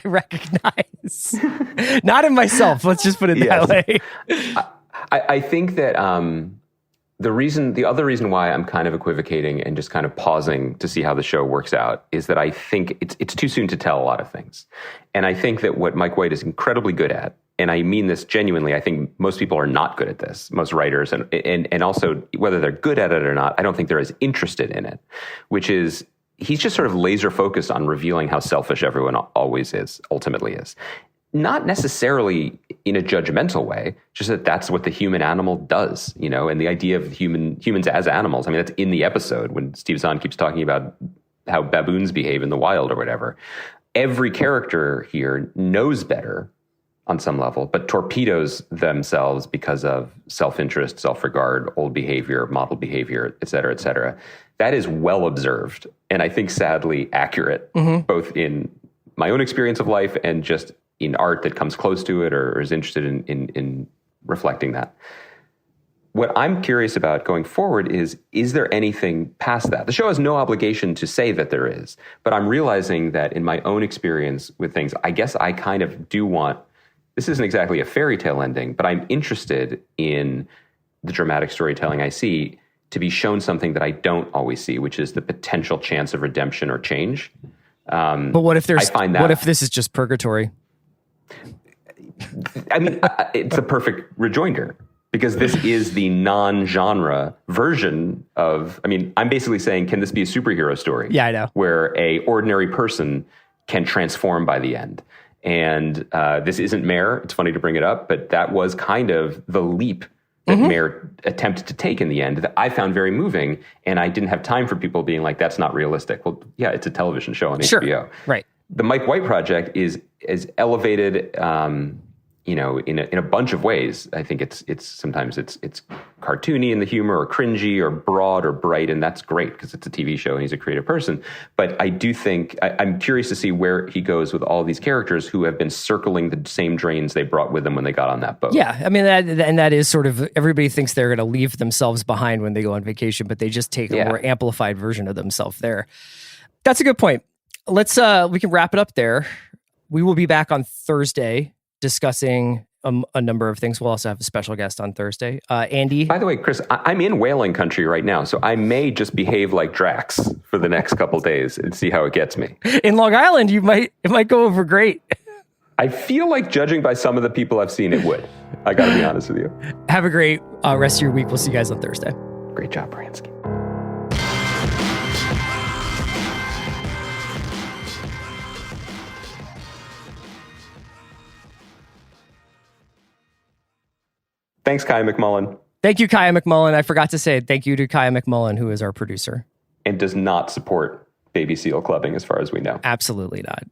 recognize. Not in myself. Let's just put it that way. I think that the other reason why I'm kind of equivocating and just kind of pausing to see how the show works out is that I think it's too soon to tell a lot of things. And I think that what Mike White is incredibly good at, and I mean this genuinely, I think most people are not good at this, most writers, and also whether they're good at it or not, I don't think they're as interested in it, which is he's just sort of laser focused on revealing how selfish everyone always is, ultimately is. Not necessarily in a judgmental way, just that that's what the human animal does, you know, and the idea of humans as animals. I mean, that's in the episode when Steve Zahn keeps talking about how baboons behave in the wild or whatever. Every character here knows better on some level, but torpedoes themselves because of self-interest, self-regard, old behavior, model behavior, et cetera, et cetera. That is well observed, and I think sadly accurate, both in my own experience of life and just in art that comes close to it or is interested in reflecting that. What I'm curious about going forward is there anything past that? The show has no obligation to say that there is, but I'm realizing that in my own experience with things, I guess I kind of do want, this isn't exactly a fairy tale ending, but I'm interested in the dramatic storytelling I see to be shown something that I don't always see, which is the potential chance of redemption or change. But what if what if this is just purgatory? I mean, it's a perfect rejoinder because this is the non-genre version of, I mean, I'm basically saying, can this be a superhero story? Yeah, I know. Where a ordinary person can transform by the end. And this isn't Mare. It's funny to bring it up, but that was kind of the leap that Mare attempted to take in the end that I found very moving. And I didn't have time for people being like, that's not realistic. Well, yeah, it's a television show on HBO. Right. The Mike White project is elevated, you know, in a bunch of ways. I think it's sometimes it's cartoony in the humor, or cringy, or broad, or bright, and that's great because it's a TV show and he's a creative person. But I do think I'm curious to see where he goes with all these characters who have been circling the same drains they brought with them when they got on that boat. Yeah, I mean, that is sort of, everybody thinks they're going to leave themselves behind when they go on vacation, but they just take a more amplified version of themselves there. That's a good point. We can wrap it up there. We will be back on Thursday discussing a number of things. We'll also have a special guest on Thursday. Andy. By the way, Chris, I'm in whaling country right now, so I may just behave like Drax for the next couple days and see how it gets me. In Long Island, it might go over great. I feel like, judging by some of the people I've seen, it would. I got to be honest with you. Have a great rest of your week. We'll see you guys on Thursday. Great job, Bransky. Thanks, Kaya McMullen. Thank you, Kaya McMullen. I forgot to say thank you to Kaya McMullen, who is our producer. And does not support baby seal clubbing as far as we know. Absolutely not.